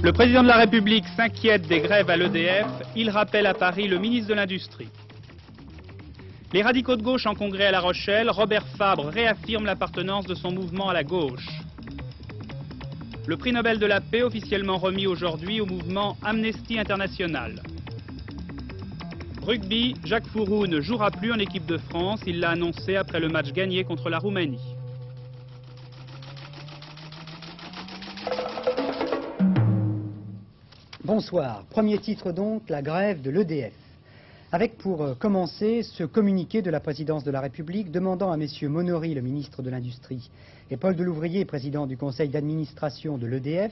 Le président de la République s'inquiète des grèves à l'EDF. Il rappelle à Paris le ministre de l'Industrie. Les radicaux de gauche en congrès à La Rochelle, Robert Fabre réaffirme l'appartenance de son mouvement à la gauche. Le prix Nobel de la paix officiellement remis aujourd'hui au mouvement Amnesty International. Rugby, Jacques Fouroux ne jouera plus en équipe de France. Il l'a annoncé après le match gagné contre la Roumanie. Bonsoir. Premier titre donc, la grève de l'EDF. Avec pour commencer ce communiqué de la présidence de la République demandant à messieurs Monory, le ministre de l'Industrie, et Paul Delouvrier, président du conseil d'administration de l'EDF,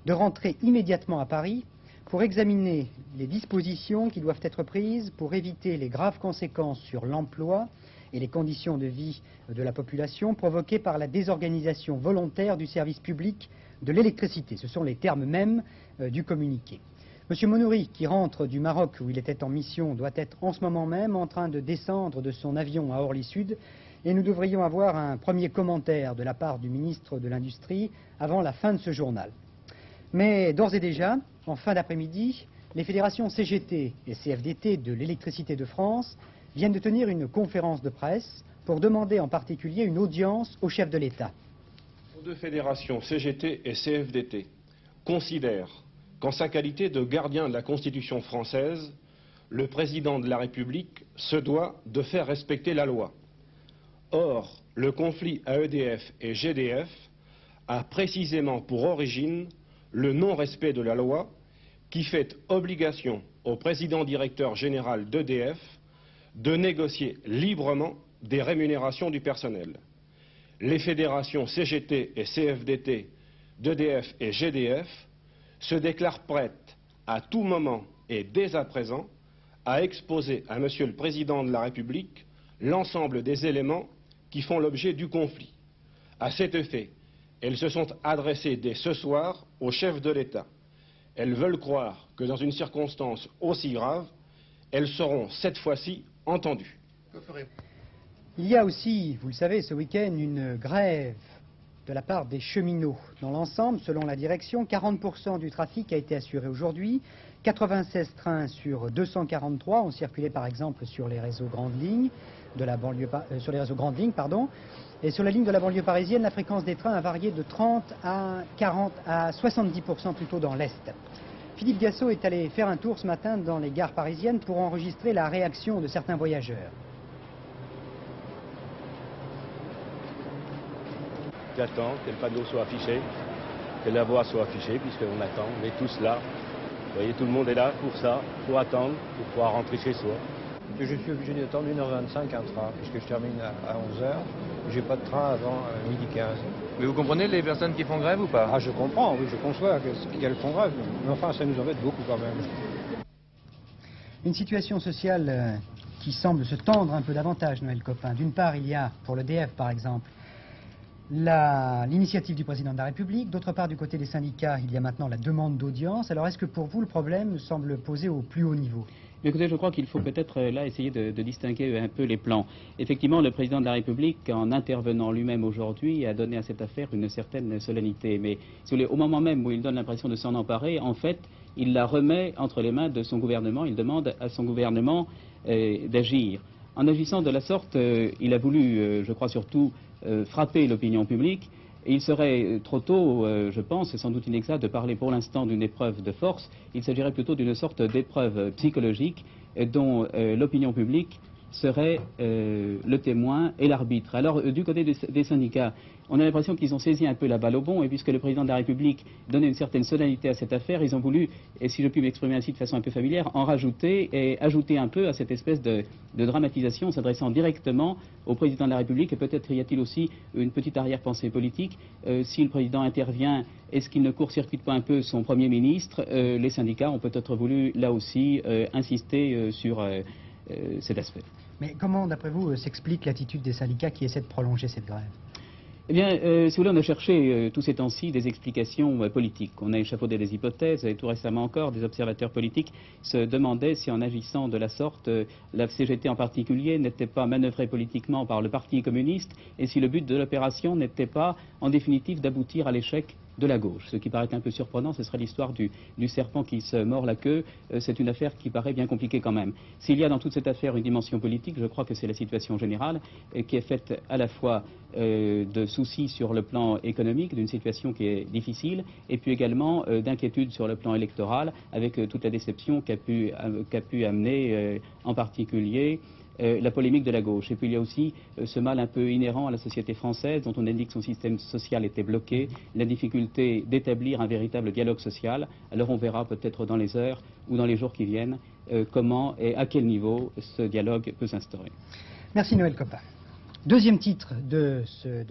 de rentrer immédiatement à Paris pour examiner les dispositions qui doivent être prises pour éviter les graves conséquences sur l'emploi et les conditions de vie de la population provoquées par la désorganisation volontaire du service public de l'électricité. Ce sont les termes mêmes du communiqué. Monsieur Monory, qui rentre du Maroc où il était en mission, doit être en ce moment même en train de descendre de son avion à Orly-Sud et nous devrions avoir un premier commentaire de la part du ministre de l'Industrie avant la fin de ce journal. Mais d'ores et déjà, en fin d'après-midi, les fédérations CGT et CFDT de l'électricité de France viennent de tenir une conférence de presse pour demander en particulier une audience au chef de l'État. Les deux fédérations CGT et CFDT considèrent qu'en sa qualité de gardien de la Constitution française, le président de la République se doit de faire respecter la loi. Or, le conflit à EDF et GDF a précisément pour origine le non-respect de la loi qui fait obligation au président directeur général d'EDF de négocier librement des rémunérations du personnel. Les fédérations CGT et CFDT d'EDF et GDF se déclarent prêtes à tout moment et dès à présent à exposer à Monsieur le Président de la République l'ensemble des éléments qui font l'objet du conflit. À cet effet, elles se sont adressées dès ce soir au chef de l'État. Elles veulent croire que dans une circonstance aussi grave, elles seront cette fois-ci entendues. Il y a aussi, vous le savez, ce week-end, une grève de la part des cheminots. Dans l'ensemble, selon la direction, 40% du trafic a été assuré aujourd'hui. 96 trains sur 243 ont circulé par exemple sur les réseaux grandes lignes de la banlieue, sur les réseaux grandes lignes, pardon. Et sur la ligne de la banlieue parisienne, la fréquence des trains a varié de 30 à 40 à 70% plutôt dans l'Est. Philippe Gassot est allé faire un tour ce matin dans les gares parisiennes pour enregistrer la réaction de certains voyageurs. J'attends que le panneau soit affiché, que la voie soit affichée, puisqu'on attend, on est tous là. Vous voyez, tout le monde est là pour ça, pour attendre, pour pouvoir rentrer chez soi. Je suis obligé d'attendre 1h25 un train, puisque je termine à 11h. J'ai pas de train avant 12h15. Mais vous comprenez les personnes qui font grève ou pas? Ah, je comprends, oui, je conçois qu'elles font grève. Mais enfin, ça nous embête beaucoup quand même. Une situation sociale qui semble se tendre un peu davantage, Noël Copin. D'une part, il y a, pour l'EDF par exemple, l'initiative du président de la République. D'autre part, du côté des syndicats, il y a maintenant la demande d'audience. Alors, est-ce que pour vous, le problème semble posé au plus haut niveau? Écoutez, je crois qu'il faut peut-être là essayer de distinguer un peu les plans. Effectivement, le président de la République, en intervenant lui-même aujourd'hui, a donné à cette affaire une certaine solennité. Mais si vous voulez, au moment même où il donne l'impression de s'en emparer, en fait, il la remet entre les mains de son gouvernement. Il demande à son gouvernement d'agir. En agissant de la sorte, il a voulu, je crois surtout, frapper l'opinion publique. Et il serait trop tôt, je pense, c'est sans doute inexact de parler pour l'instant d'une épreuve de force. Il s'agirait plutôt d'une sorte d'épreuve psychologique dont l'opinion publique serait le témoin et l'arbitre. Alors, du côté des syndicats, on a l'impression qu'ils ont saisi un peu la balle au bond, et puisque le président de la République donnait une certaine solennité à cette affaire, ils ont voulu, et si je puis m'exprimer ainsi de façon un peu familière, en rajouter et ajouter un peu à cette espèce de dramatisation, s'adressant directement au président de la République, et peut-être y a-t-il aussi une petite arrière-pensée politique. Si le président intervient, est-ce qu'il ne court-circuite pas un peu son Premier ministre? Les syndicats ont peut-être voulu, là aussi, insister sur cet aspect. Mais comment, d'après vous, s'explique l'attitude des syndicats qui essaient de prolonger cette grève? Eh bien, si vous voulez, on a cherché tous ces temps-ci des explications politiques. On a échafaudé des hypothèses, et tout récemment encore, des observateurs politiques se demandaient si, en agissant de la sorte, la CGT en particulier n'était pas manœuvrée politiquement par le Parti communiste, et si le but de l'opération n'était pas, en définitive, d'aboutir à l'échec de la gauche. Ce qui paraît un peu surprenant, ce serait l'histoire du serpent qui se mord la queue. C'est une affaire qui paraît bien compliquée quand même. S'il y a dans toute cette affaire une dimension politique, je crois que c'est la situation générale qui est faite à la fois de soucis sur le plan économique, d'une situation qui est difficile, et puis également d'inquiétude sur le plan électoral, avec toute la déception qu'a pu amener en particulier la polémique de la gauche. Et puis il y a aussi ce mal un peu inhérent à la société française, dont on indique que son système social était bloqué, la difficulté d'établir un véritable dialogue social. Alors on verra peut-être dans les heures ou dans les jours qui viennent comment et à quel niveau ce dialogue peut s'instaurer. Merci Noël Copin. Deuxième titre de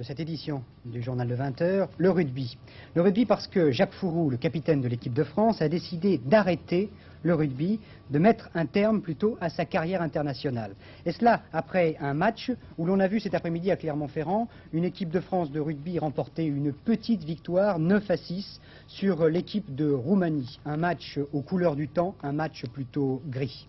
cette édition du journal de 20h, le rugby. Le rugby parce que Jacques Fouroux, le capitaine de l'équipe de France, a décidé d'arrêter le rugby, de mettre un terme plutôt à sa carrière internationale. Et cela après un match où l'on a vu cet après-midi à Clermont-Ferrand une équipe de France de rugby remporter une petite victoire 9-6 sur l'équipe de Roumanie. Un match aux couleurs du temps, un match plutôt gris.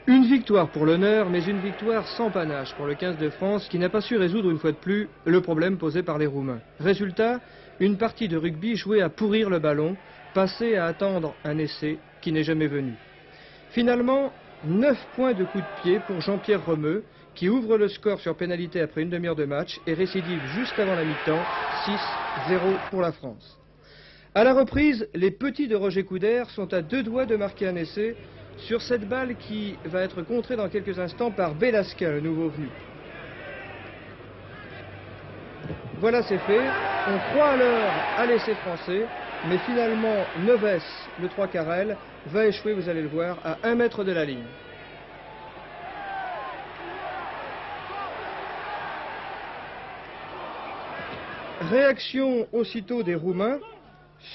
Une victoire pour l'honneur, mais une victoire sans panache pour le 15 de France qui n'a pas su résoudre une fois de plus le problème posé par les Roumains. Résultat, une partie de rugby jouée à pourrir le ballon, passée à attendre un essai qui n'est jamais venu. Finalement, 9 points de coup de pied pour Jean-Pierre Romeu qui ouvre le score sur pénalité après une demi-heure de match et récidive juste avant la mi-temps, 6-0 pour la France. À la reprise, les petits de Roger Coudert sont à 2 doigts de marquer un essai sur cette balle qui va être contrée dans quelques instants par Belasca, le nouveau venu. Voilà, c'est fait. On croit alors à l'essai français, mais finalement, Neves, le 3 carrel, va échouer, vous allez le voir, à 1 mètre de la ligne. Réaction aussitôt des Roumains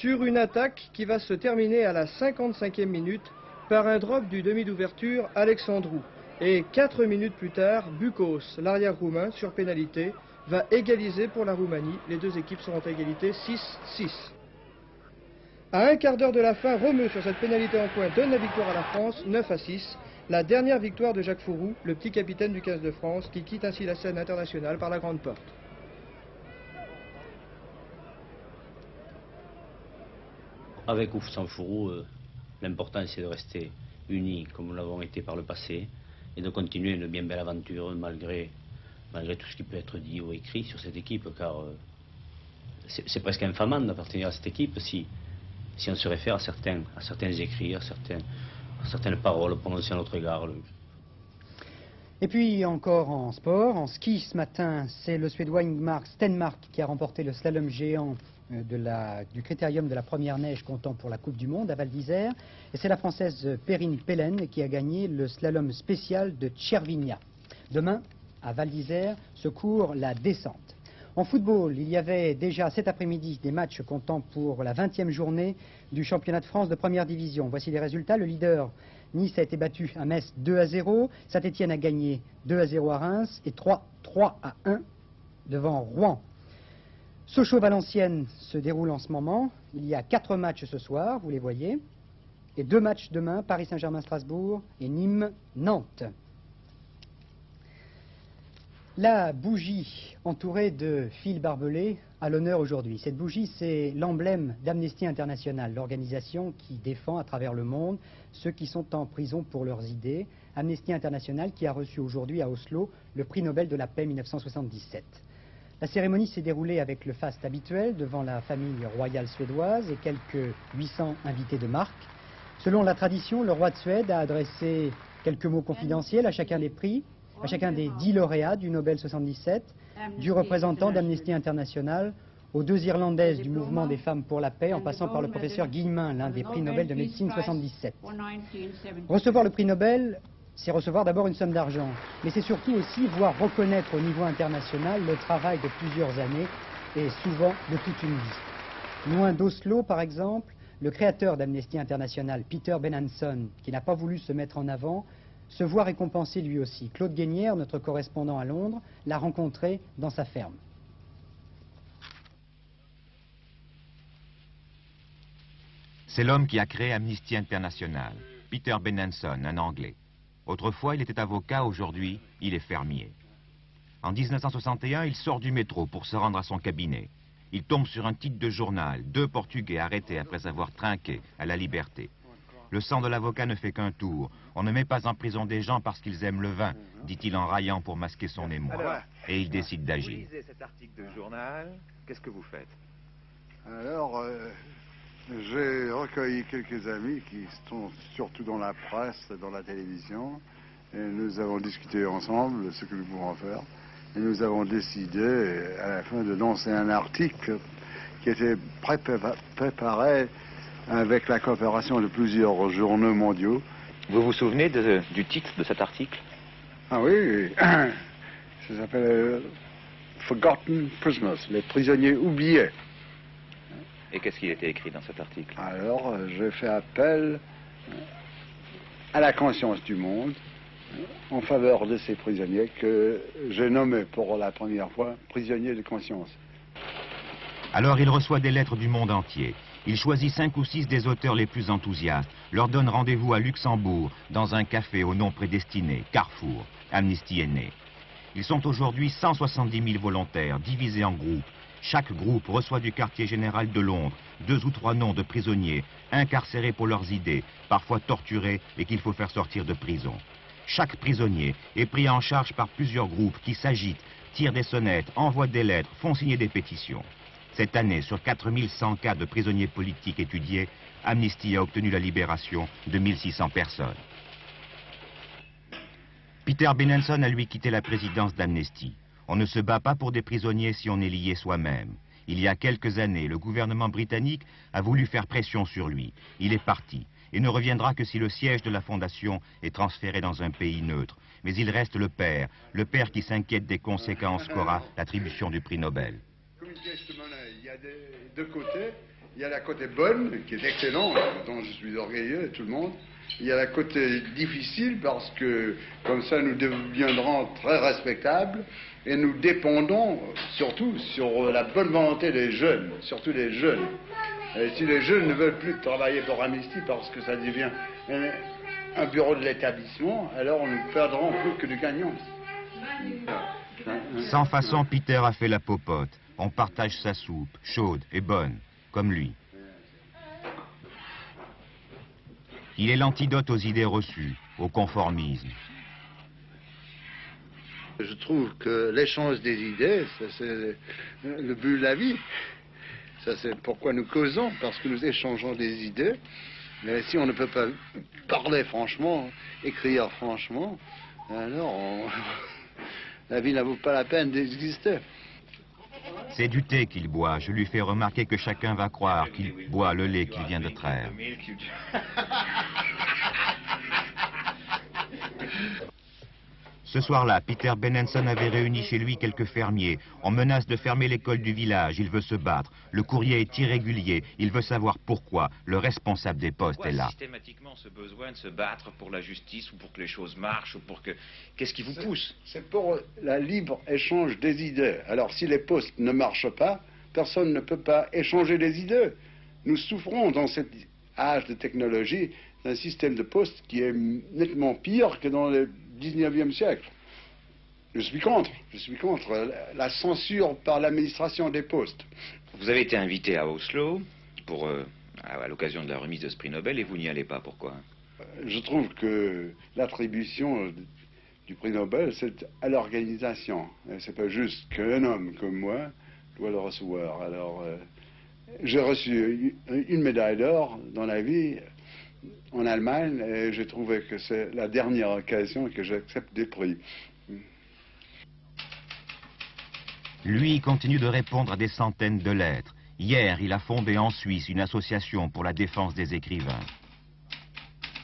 sur une attaque qui va se terminer à la 55e minute par un drop du demi d'ouverture Alexandrou. Et 4 minutes plus tard, Bukos, l'arrière roumain, sur pénalité, va égaliser pour la Roumanie. Les deux équipes seront à égalité 6-6. À un quart d'heure de la fin, Romeu sur cette pénalité en pointe donne la victoire à la France, 9-6. La dernière victoire de Jacques Fouroux, le petit capitaine du 15 de France, qui quitte ainsi la scène internationale par la grande porte. Avec ou sans Fouroux, l'important c'est de rester unis comme nous l'avons été par le passé et de continuer une bien belle aventure malgré tout ce qui peut être dit ou écrit sur cette équipe, car c'est presque infamant d'appartenir à cette équipe si on se réfère à certains écrits, à certaines paroles prononcées à notre égard. Et puis encore en sport, en ski ce matin, c'est le Suédois Ingemar Stenmark qui a remporté le slalom géant du critérium de la première neige comptant pour la Coupe du Monde à Val d'Isère. Et c'est la Française Perrine Pellen qui a gagné le slalom spécial de Tchervinia. Demain, à Val d'Isère, se court la descente. En football, il y avait déjà cet après-midi des matchs comptant pour la 20e journée du championnat de France de première division. Voici les résultats. Le leader, Nice, a été battu à Metz 2-0. Saint-Étienne a gagné 2-0 à Reims et 3-1 devant Rouen. Sochaux-Valenciennes se déroule en ce moment. Il y a 4 matchs ce soir, vous les voyez. Et 2 matchs demain, Paris Saint-Germain-Strasbourg et Nîmes-Nantes. La bougie entourée de fils barbelés à l'honneur aujourd'hui. Cette bougie, c'est l'emblème d'Amnesty International, l'organisation qui défend à travers le monde ceux qui sont en prison pour leurs idées. Amnesty International qui a reçu aujourd'hui à Oslo le prix Nobel de la paix 1977. La cérémonie s'est déroulée avec le faste habituel devant la famille royale suédoise et quelques 800 invités de marque. Selon la tradition, le roi de Suède a adressé quelques mots confidentiels à chacun des prix, à chacun des 10 lauréats du Nobel 77, du représentant d'Amnesty International aux 2 Irlandaises du mouvement des femmes pour la paix, en passant par le professeur Guillemin, l'un des prix Nobel de médecine 77. Recevoir le prix Nobel, c'est recevoir d'abord une somme d'argent, mais c'est surtout aussi voir reconnaître au niveau international le travail de plusieurs années et souvent de toute une vie. Loin d'Oslo, par exemple, le créateur d'Amnesty International, Peter Benenson, qui n'a pas voulu se mettre en avant, se voit récompensé lui aussi. Claude Guénière, notre correspondant à Londres, l'a rencontré dans sa ferme. C'est l'homme qui a créé Amnesty International, Peter Benenson, un Anglais. Autrefois, il était avocat, aujourd'hui, il est fermier. En 1961, il sort du métro pour se rendre à son cabinet. Il tombe sur un titre de journal, 2 Portugais arrêtés après avoir trinqué à la liberté. Le sang de l'avocat ne fait qu'un tour. On ne met pas en prison des gens parce qu'ils aiment le vin, dit-il en raillant pour masquer son émoi. Et il décide d'agir. Vous lisez cet article de journal, qu'est-ce que vous faites? Alors, j'ai recueilli quelques amis qui sont surtout dans la presse, dans la télévision, et nous avons discuté ensemble de ce que nous pouvons faire. Et nous avons décidé à la fin de lancer un article qui était préparé avec la coopération de plusieurs journaux mondiaux. Vous vous souvenez du titre de cet article? Ah oui, ça s'appelle Forgotten Prisoners, les prisonniers oubliés. Et qu'est-ce qu'il était écrit dans cet article? Alors, je fais appel à la conscience du monde en faveur de ces prisonniers que j'ai nommés pour la première fois prisonniers de conscience. Alors il reçoit des lettres du monde entier. Il choisit 5 ou 6 des auteurs les plus enthousiastes, leur donne rendez-vous à Luxembourg, dans un café au nom prédestiné, Carrefour. Amnesty est né. Ils sont aujourd'hui 170 000 volontaires, divisés en groupes. Chaque groupe reçoit du quartier général de Londres 2 ou 3 noms de prisonniers, incarcérés pour leurs idées, parfois torturés et qu'il faut faire sortir de prison. Chaque prisonnier est pris en charge par plusieurs groupes qui s'agitent, tirent des sonnettes, envoient des lettres, font signer des pétitions. Cette année, sur 4100 cas de prisonniers politiques étudiés, Amnesty a obtenu la libération de 1600 personnes. Peter Benenson a lui quitté la présidence d'Amnesty. On ne se bat pas pour des prisonniers si on est lié soi-même. Il y a quelques années, le gouvernement britannique a voulu faire pression sur lui. Il est parti et ne reviendra que si le siège de la fondation est transféré dans un pays neutre. Mais il reste le père qui s'inquiète des conséquences qu'aura l'attribution du prix Nobel. Il y a deux côtés. Il y a la côté bonne, qui est excellente, dont je suis orgueilleux, tout le monde. Il y a la côté difficile, parce que comme ça nous deviendrons très respectables, et nous dépendons surtout sur la bonne volonté des jeunes, surtout les jeunes. Et si les jeunes ne veulent plus travailler pour Amnesty, parce que ça devient un bureau de l'établissement, alors nous perdrons plus que nous gagnons. Sans façon, Peter a fait la popote. On partage sa soupe, chaude et bonne, comme lui. Il est l'antidote aux idées reçues, au conformisme. Je trouve que l'échange des idées, c'est le but de la vie. Ça, c'est pourquoi nous causons, parce que nous échangeons des idées. Mais si on ne peut pas parler franchement, écrire franchement, alors la vie ne vaut pas la peine d'exister. C'est du thé qu'il boit. Je lui fais remarquer que chacun va croire qu'il boit le lait qu'il vient de traire. Ce soir-là, Peter Benenson avait réuni chez lui quelques fermiers. On menace de fermer l'école du village. Il veut se battre. Le courrier est irrégulier. Il veut savoir pourquoi. Le responsable des postes est là. Systématiquement ce besoin de se battre pour la justice ou pour que les choses marchent ou pour que... Qu'est-ce qui vous pousse? C'est pour la libre échange des idées. Alors si les postes ne marchent pas, personne ne peut pas échanger des idées. Nous souffrons dans cet âge de technologie d'un système de postes qui est nettement pire que dans le 19e siècle. Je suis contre la censure par l'administration des postes. Vous avez été invité à Oslo pour, à l'occasion de la remise de ce prix Nobel et vous n'y allez pas, pourquoi? Je trouve que l'attribution du prix Nobel, c'est à l'organisation. C'est pas juste qu'un homme comme moi doit le recevoir. Alors, j'ai reçu une médaille d'or dans la vie en Allemagne, et j'ai trouvé que c'est la dernière occasion que j'accepte des prix. Lui continue de répondre à des centaines de lettres. Hier, il a fondé en Suisse une association pour la défense des écrivains.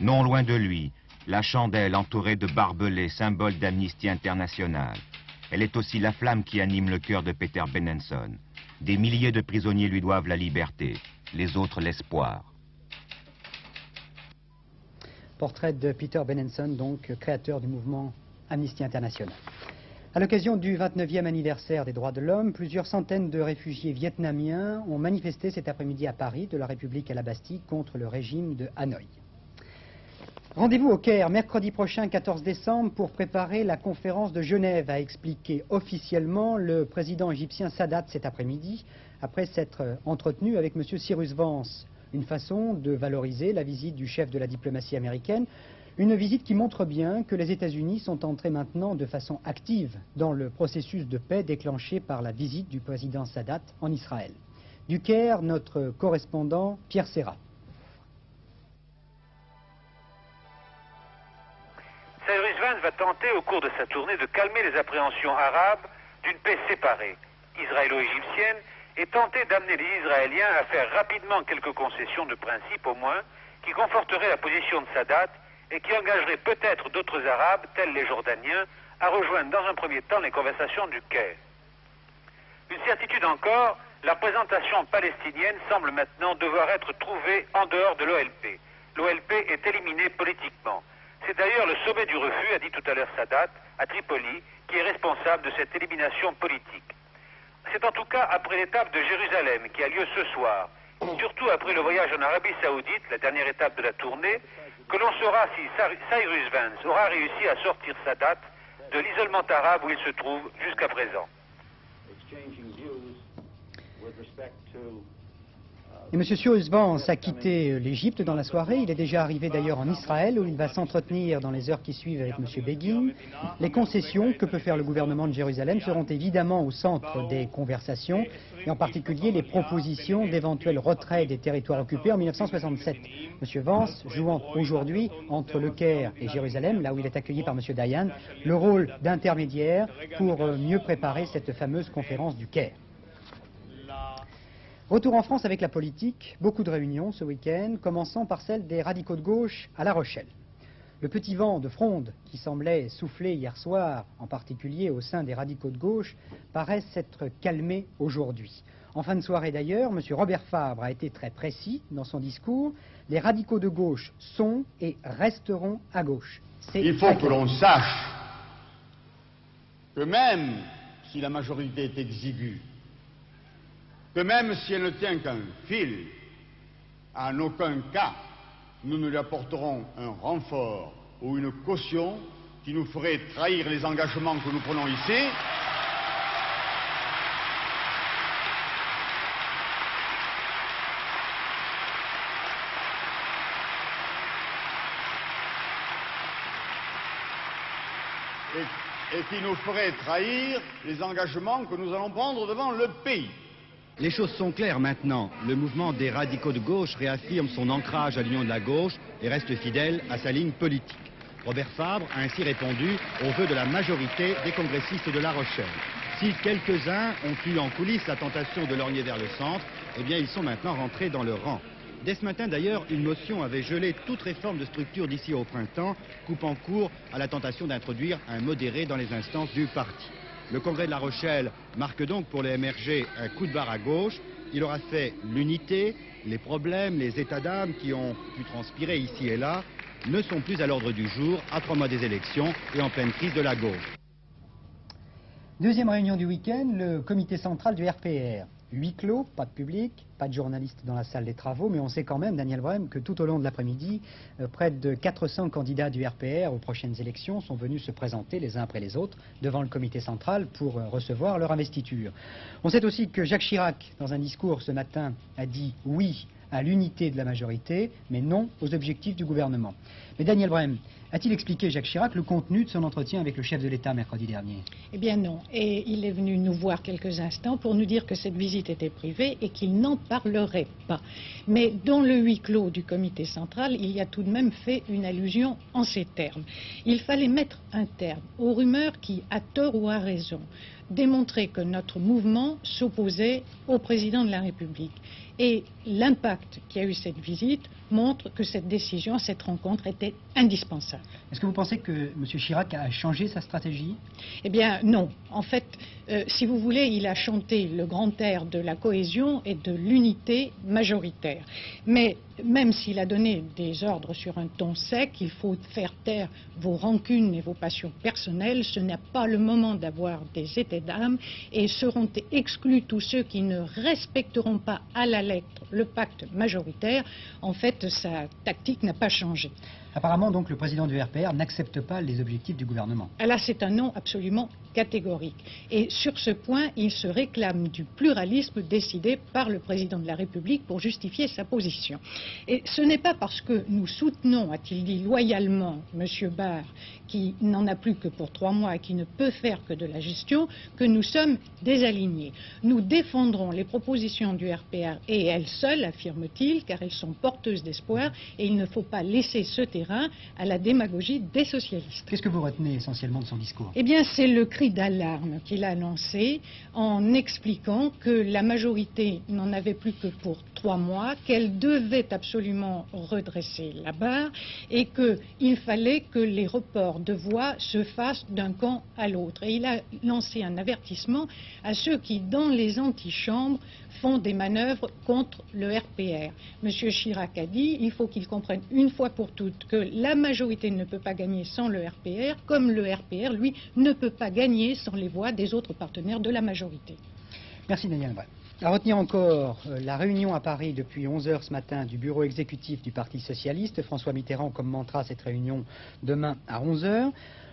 Non loin de lui, la chandelle entourée de barbelés, symbole d'Amnesty International. Elle est aussi la flamme qui anime le cœur de Peter Benenson. Des milliers de prisonniers lui doivent la liberté, les autres l'espoir. Portrait de Peter Benenson, donc créateur du mouvement Amnesty International. À l'occasion du 29e anniversaire des droits de l'homme, plusieurs centaines de réfugiés vietnamiens ont manifesté cet après-midi à Paris, de la République à la Bastille, contre le régime de Hanoï. Rendez-vous au Caire mercredi prochain, 14 décembre, pour préparer la conférence de Genève, a expliqué officiellement le président égyptien Sadat cet après-midi, après s'être entretenu avec M. Cyrus Vance. Une façon de valoriser la visite du chef de la diplomatie américaine, une visite qui montre bien que les États-Unis sont entrés maintenant de façon active dans le processus de paix déclenché par la visite du président Sadat en Israël. Du Caire, notre correspondant Pierre Serra. Cyrus Vance va tenter au cours de sa tournée de calmer les appréhensions arabes d'une paix séparée, israélo-égyptienne, et tenter d'amener les Israéliens à faire rapidement quelques concessions de principe au moins, qui conforteraient la position de Sadat et qui engageraient peut-être d'autres Arabes, tels les Jordaniens, à rejoindre dans un premier temps les conversations du Caire. Une certitude encore, la représentation palestinienne semble maintenant devoir être trouvée en dehors de l'OLP. L'OLP est éliminée politiquement. C'est d'ailleurs le sommet du refus, a dit tout à l'heure Sadat, à Tripoli, qui est responsable de cette élimination politique. C'est en tout cas après l'étape de Jérusalem qui a lieu ce soir, surtout après le voyage en Arabie Saoudite, la dernière étape de la tournée, que l'on saura si Cyrus Vance aura réussi à sortir Sadat de l'isolement arabe où il se trouve jusqu'à présent. Et M. Cyrus Vance a quitté l'Égypte dans la soirée. Il est déjà arrivé d'ailleurs en Israël où il va s'entretenir dans les heures qui suivent avec M. Begin. Les concessions que peut faire le gouvernement de Jérusalem seront évidemment au centre des conversations et en particulier les propositions d'éventuel retrait des territoires occupés en 1967. M. Vance jouant aujourd'hui entre le Caire et Jérusalem, là où il est accueilli par M. Dayan, le rôle d'intermédiaire pour mieux préparer cette fameuse conférence du Caire. Retour en France avec la politique, beaucoup de réunions ce week-end, commençant par celle des radicaux de gauche à La Rochelle. Le petit vent de fronde qui semblait souffler hier soir, en particulier au sein des radicaux de gauche, paraît s'être calmé aujourd'hui. En fin de soirée d'ailleurs, M. Robert Fabre a été très précis dans son discours. Les radicaux de gauche sont et resteront à gauche. Il faut que l'on sache que même si la majorité est exiguë, que même si elle ne tient qu'un fil, en aucun cas, nous ne lui apporterons un renfort ou une caution qui nous ferait trahir les engagements que nous prenons ici. Et qui nous ferait trahir les engagements que nous allons prendre devant le pays. Les choses sont claires maintenant. Le mouvement des radicaux de gauche réaffirme son ancrage à l'union de la gauche et reste fidèle à sa ligne politique. Robert Fabre a ainsi répondu aux vœux de la majorité des congressistes de La Rochelle. Si quelques-uns ont eu en coulisses la tentation de lorgner vers le centre, eh bien ils sont maintenant rentrés dans leur rang. Dès ce matin d'ailleurs, une motion avait gelé toute réforme de structure d'ici au printemps, coupant court à la tentation d'introduire un modéré dans les instances du parti. Le congrès de La Rochelle marque donc pour les MRG un coup de barre à gauche. Il aura fait l'unité, les problèmes, les états d'âme qui ont pu transpirer ici et là ne sont plus à l'ordre du jour, à 3 mois des élections et en pleine crise de la gauche. Deuxième réunion du week-end, le comité central du RPR. Huis clos, pas de public, pas de journalistes dans la salle des travaux, mais on sait quand même, Daniel Brem, que tout au long de l'après-midi, près de 400 candidats du RPR aux prochaines élections sont venus se présenter les uns après les autres devant le comité central pour recevoir leur investiture. On sait aussi que Jacques Chirac, dans un discours ce matin, a dit oui à l'unité de la majorité, mais non aux objectifs du gouvernement. Mais Daniel Brem, a-t-il expliqué, Jacques Chirac, le contenu de son entretien avec le chef de l'État mercredi dernier? Eh bien non. Et il est venu nous voir quelques instants pour nous dire que cette visite était privée et qu'il n'en parlerait pas. Mais dans le huis clos du comité central, il y a tout de même fait une allusion en ces termes. Il fallait mettre un terme aux rumeurs qui, à tort ou à raison, démontraient que notre mouvement s'opposait au président de la République. Et l'impact qu'a eu cette visite montre que cette décision, cette rencontre était indispensable. Est-ce que vous pensez que M. Chirac a changé sa stratégie? Eh bien non. En fait, si vous voulez, il a chanté le grand air de la cohésion et de l'unité majoritaire. Mais même s'il a donné des ordres sur un ton sec, il faut faire taire vos rancunes et vos passions personnelles. Ce n'est pas le moment d'avoir des états d'âme et seront exclus tous ceux qui ne respecteront pas à la lettre le pacte majoritaire. En fait, sa tactique n'a pas changé. Apparemment, donc, le président du RPR n'accepte pas les objectifs du gouvernement. Là, c'est un non absolument catégorique. Et sur ce point, il se réclame du pluralisme décidé par le président de la République pour justifier sa position. Et ce n'est pas parce que nous soutenons, a-t-il dit loyalement, M. Barre, qui n'en a plus que pour 3 mois et qui ne peut faire que de la gestion, que nous sommes désalignés. Nous défendrons les propositions du RPR et elles seules, affirme-t-il, car elles sont porteuses d'espoir et il ne faut pas laisser ce terrain à la démagogie des socialistes. Qu'est-ce que vous retenez essentiellement de son discours? Eh bien, c'est le cri d'alarme qu'il a lancé en expliquant que la majorité n'en avait plus que pour 3 mois, qu'elle devait absolument redresser la barre et qu'il fallait que les reports de voix se fassent d'un camp à l'autre. Et il a lancé un avertissement à ceux qui, dans les antichambres, font des manœuvres contre le RPR. M. Chirac a dit il faut qu'ils comprennent une fois pour toutes que la majorité ne peut pas gagner sans le RPR, comme le RPR, lui, ne peut pas gagner sans les voix des autres partenaires de la majorité. Merci Daniel Brel. À retenir encore la réunion à Paris depuis 11 h ce matin du bureau exécutif du Parti socialiste. François Mitterrand commentera cette réunion demain à 11 h.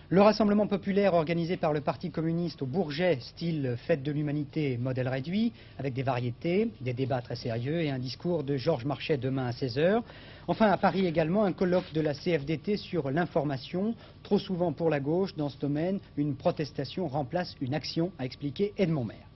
Le rassemblement populaire organisé par le Parti communiste au Bourget, style fête de l'humanité, modèle réduit, avec des variétés, des débats très sérieux et un discours de Georges Marchais demain à 16 h. Enfin, à Paris également, un colloque de la CFDT sur l'information. Trop souvent pour la gauche, dans ce domaine, une protestation remplace une action, a expliqué Edmond Maire.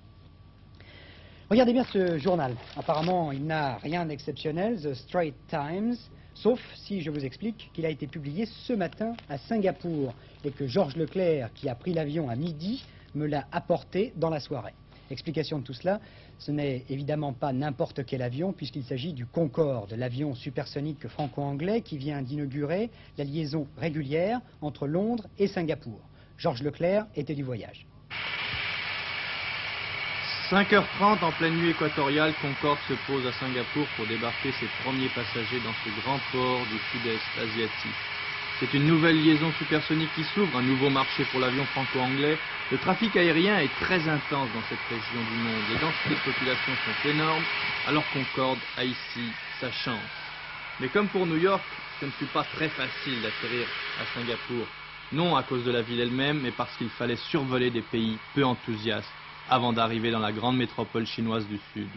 Regardez bien ce journal. Apparemment, il n'a rien d'exceptionnel, The Straits Times, sauf si je vous explique qu'il a été publié ce matin à Singapour et que Georges Leclerc, qui a pris l'avion à midi, me l'a apporté dans la soirée. Explication de tout cela, ce n'est évidemment pas n'importe quel avion puisqu'il s'agit du Concorde, l'avion supersonique franco-anglais qui vient d'inaugurer la liaison régulière entre Londres et Singapour. Georges Leclerc était du voyage. 5h30 en pleine nuit équatoriale, Concorde se pose à Singapour pour débarquer ses premiers passagers dans ce grand port du sud-est asiatique. C'est une nouvelle liaison supersonique qui s'ouvre, un nouveau marché pour l'avion franco-anglais. Le trafic aérien est très intense dans cette région du monde. Les densités de population sont énormes, alors Concorde a ici sa chance. Mais comme pour New York, ce ne fut pas très facile d'atterrir à Singapour. Non à cause de la ville elle-même, mais parce qu'il fallait survoler des pays peu enthousiastes avant d'arriver dans la grande métropole chinoise du Sud.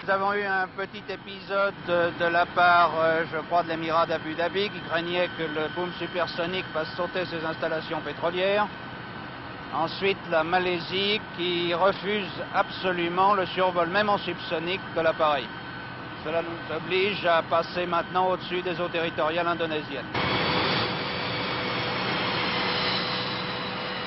Nous avons eu un petit épisode de la part, je crois, de l'émirat d'Abu Dhabi qui craignait que le boom supersonique fasse sauter ses installations pétrolières. Ensuite, la Malaisie qui refuse absolument le survol, même en subsonique, de l'appareil. Cela nous oblige à passer maintenant au-dessus des eaux territoriales indonésiennes.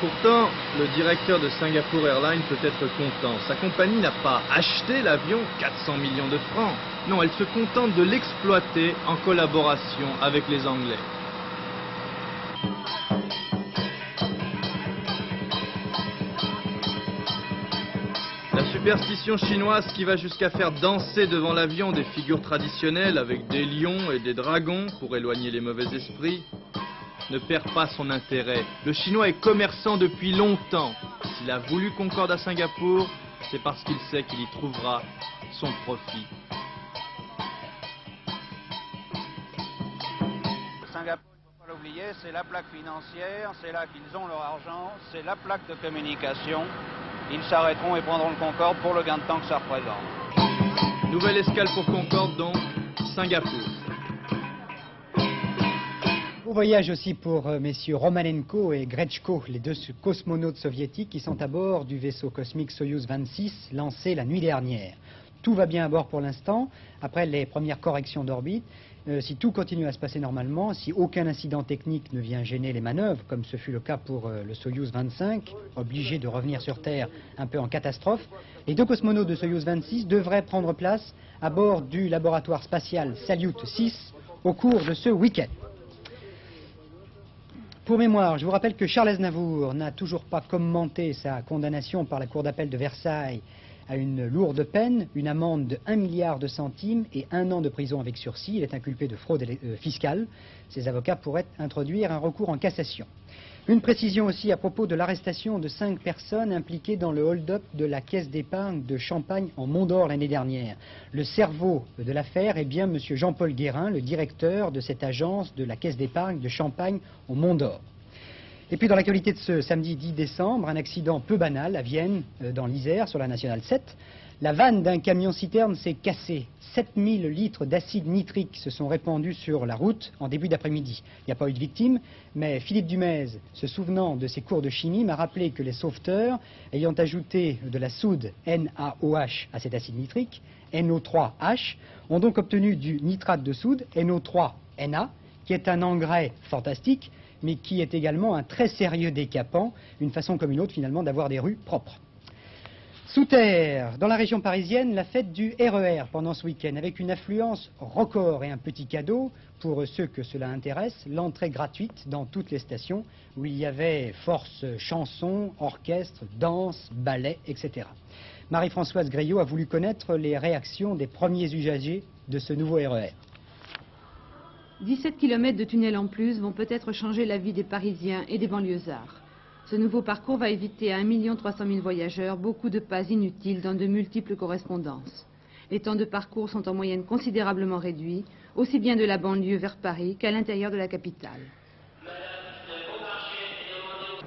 Pourtant, le directeur de Singapore Airlines peut être content. Sa compagnie n'a pas acheté l'avion 400 millions de francs. Non, elle se contente de l'exploiter en collaboration avec les Anglais. La superstition chinoise qui va jusqu'à faire danser devant l'avion des figures traditionnelles avec des lions et des dragons pour éloigner les mauvais esprits ne perd pas son intérêt. Le Chinois est commerçant depuis longtemps. S'il a voulu Concorde à Singapour, c'est parce qu'il sait qu'il y trouvera son profit. Singapour, il ne faut pas l'oublier, c'est la plaque financière, c'est là qu'ils ont leur argent, c'est la plaque de communication. Ils s'arrêteront et prendront le Concorde pour le gain de temps que ça représente. Nouvelle escale pour Concorde donc, Singapour. Au voyage aussi pour messieurs Romanenko et Grechko, les deux cosmonautes soviétiques qui sont à bord du vaisseau cosmique Soyouz 26 lancé la nuit dernière. Tout va bien à bord pour l'instant, après les premières corrections d'orbite. Si tout continue à se passer normalement, si aucun incident technique ne vient gêner les manœuvres, comme ce fut le cas pour le Soyouz 25, obligé de revenir sur Terre un peu en catastrophe, les deux cosmonautes de Soyouz 26 devraient prendre place à bord du laboratoire spatial Salyut 6 au cours de ce week-end. Pour mémoire, je vous rappelle que Charles Aznavour n'a toujours pas commenté sa condamnation par la Cour d'appel de Versailles à une lourde peine, une amende de 1 milliard de centimes et 1 an de prison avec sursis. Il est inculpé de fraude fiscale. Ses avocats pourraient introduire un recours en cassation. Une précision aussi à propos de l'arrestation de 5 personnes impliquées dans le hold-up de la caisse d'épargne de Champagne en Mont-d'Or l'année dernière. Le cerveau de l'affaire est bien M. Jean-Paul Guérin, le directeur de cette agence de la caisse d'épargne de Champagne au Mont-d'Or. Et puis dans l'actualité de ce samedi 10 décembre, un accident peu banal à Vienne, dans l'Isère, sur la Nationale 7. La vanne d'un camion-citerne s'est cassée. 7000 litres d'acide nitrique se sont répandus sur la route en début d'après-midi. Il n'y a pas eu de victime, mais Philippe Dumez, se souvenant de ses cours de chimie, m'a rappelé que les sauveteurs, ayant ajouté de la soude NaOH à cet acide nitrique, NO3H, ont donc obtenu du nitrate de soude, NO3Na, qui est un engrais fantastique, mais qui est également un très sérieux décapant, une façon comme une autre finalement d'avoir des rues propres. Sous terre, dans la région parisienne, la fête du RER pendant ce week-end, avec une affluence record et un petit cadeau pour ceux que cela intéresse, l'entrée gratuite dans toutes les stations où il y avait force chansons, orchestre, danse, ballet, etc. Marie-Françoise Griot a voulu connaître les réactions des premiers usagers de ce nouveau RER. 17 km de tunnels en plus vont peut-être changer la vie des Parisiens et des banlieusards. Ce nouveau parcours va éviter à 1 300 000 voyageurs beaucoup de pas inutiles dans de multiples correspondances. Les temps de parcours sont en moyenne considérablement réduits, aussi bien de la banlieue vers Paris qu'à l'intérieur de la capitale.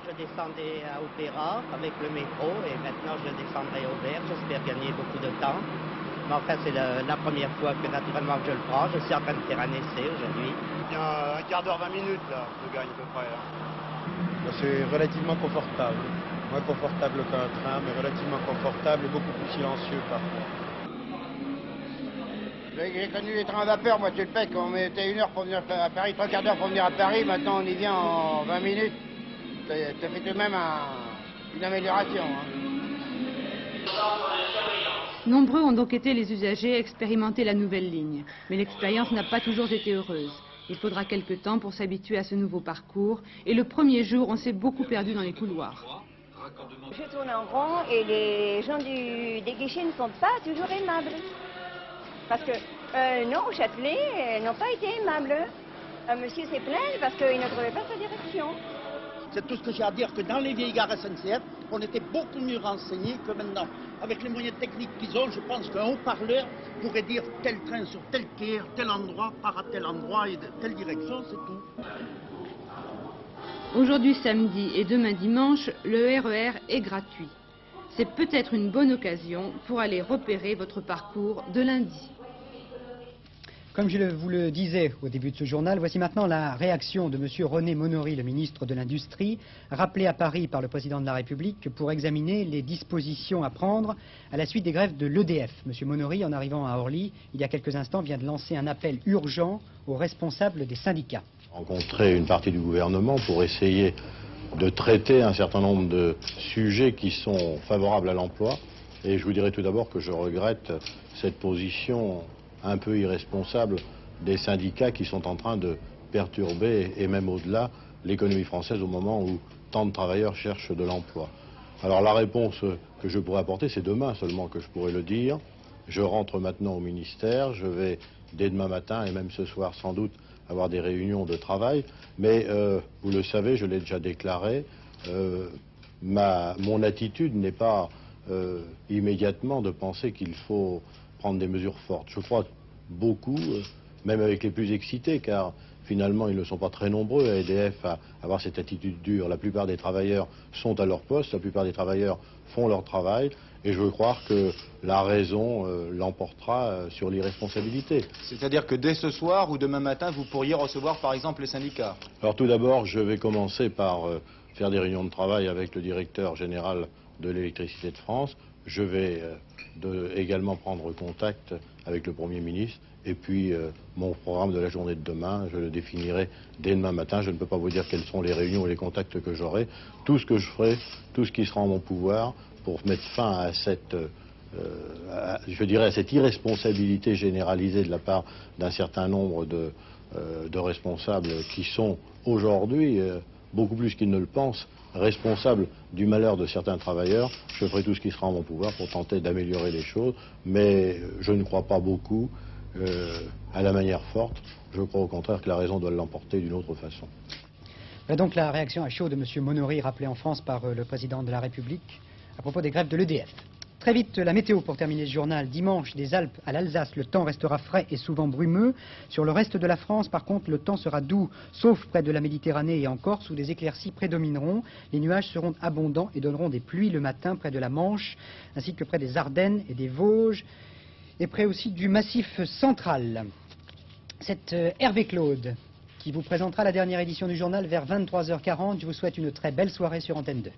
Je descendais à Opéra avec le métro et maintenant je descendrai au Vert. J'espère gagner beaucoup de temps. Mais enfin, c'est la première fois que naturellement je le prends. Je suis en train de faire un essai aujourd'hui. Il y a un quart d'heure, 20 minutes là, je gagne à peu près. C'est relativement confortable. Moins confortable qu'un train, mais relativement confortable et beaucoup plus silencieux parfois. J'ai connu les trains à vapeur, moi tu le fais, quand on mettait 1 heure pour venir à Paris, 3 quarts d'heure pour venir à Paris, maintenant on y vient en 20 minutes. Ça fait tout de même une amélioration. Nombreux ont donc été les usagers à expérimenter la nouvelle ligne, mais l'expérience n'a pas toujours été heureuse. Il faudra quelque temps pour s'habituer à ce nouveau parcours, et le premier jour, on s'est beaucoup perdu dans les couloirs. Je tourne en rond et les gens des guichets ne sont pas toujours aimables. Parce que, non, au Châtelet, n'ont pas été aimables. Un monsieur s'est plaint parce qu'il ne trouvait pas sa direction. C'est tout ce que j'ai à dire, que dans les vieilles gares SNCF, on était beaucoup mieux renseignés que maintenant. Avec les moyens techniques qu'ils ont, je pense qu'un haut-parleur pourrait dire tel train sur tel quai, tel endroit, part à tel endroit et de telle direction, c'est tout. Aujourd'hui samedi et demain dimanche, le RER est gratuit. C'est peut-être une bonne occasion pour aller repérer votre parcours de lundi. Comme je vous le disais au début de ce journal, voici maintenant la réaction de M. René Monory, le ministre de l'Industrie, rappelé à Paris par le président de la République pour examiner les dispositions à prendre à la suite des grèves de l'EDF. M. Monory, en arrivant à Orly, il y a quelques instants, vient de lancer un appel urgent aux responsables des syndicats. Rencontrer une partie du gouvernement pour essayer de traiter un certain nombre de sujets qui sont favorables à l'emploi. Et je vous dirais tout d'abord que je regrette cette position un peu irresponsable des syndicats qui sont en train de perturber, et même au-delà, l'économie française au moment où tant de travailleurs cherchent de l'emploi. Alors la réponse que je pourrais apporter, c'est demain seulement que je pourrais le dire. Je rentre maintenant au ministère, je vais dès demain matin et même ce soir sans doute avoir des réunions de travail, mais vous le savez, je l'ai déjà déclaré, mon attitude n'est pas immédiatement de penser qu'il faut prendre des mesures fortes. Je crois beaucoup, même avec les plus excités, car finalement ils ne sont pas très nombreux à EDF à avoir cette attitude dure. La plupart des travailleurs sont à leur poste, la plupart des travailleurs font leur travail, et je veux croire que la raison l'emportera sur l'irresponsabilité. C'est-à-dire que dès ce soir ou demain matin, vous pourriez recevoir par exemple les syndicats? Alors tout d'abord, je vais commencer par faire des réunions de travail avec le directeur général de l'électricité de France. Je vais également prendre contact avec le Premier ministre. Et puis, mon programme de la journée de demain, je le définirai dès demain matin. Je ne peux pas vous dire quelles sont les réunions et les contacts que j'aurai. Tout ce que je ferai, tout ce qui sera en mon pouvoir pour mettre fin à cette, je dirais, à cette irresponsabilité généralisée de la part d'un certain nombre de responsables qui sont aujourd'hui beaucoup plus qu'ils ne le pensent, responsable du malheur de certains travailleurs. Je ferai tout ce qui sera en mon pouvoir pour tenter d'améliorer les choses, mais je ne crois pas beaucoup à la manière forte. Je crois au contraire que la raison doit l'emporter d'une autre façon. Voilà donc la réaction à chaud de M. Monory, rappelée en France par le président de la République, à propos des grèves de l'EDF. Très vite, la météo pour terminer ce journal. Dimanche, des Alpes à l'Alsace, le temps restera frais et souvent brumeux. Sur le reste de la France, par contre, le temps sera doux, sauf près de la Méditerranée et en Corse, où des éclaircies prédomineront. Les nuages seront abondants et donneront des pluies le matin près de la Manche, ainsi que près des Ardennes et des Vosges, et près aussi du Massif central. C'est Hervé Claude qui vous présentera la dernière édition du journal vers 23h40. Je vous souhaite une très belle soirée sur Antenne 2.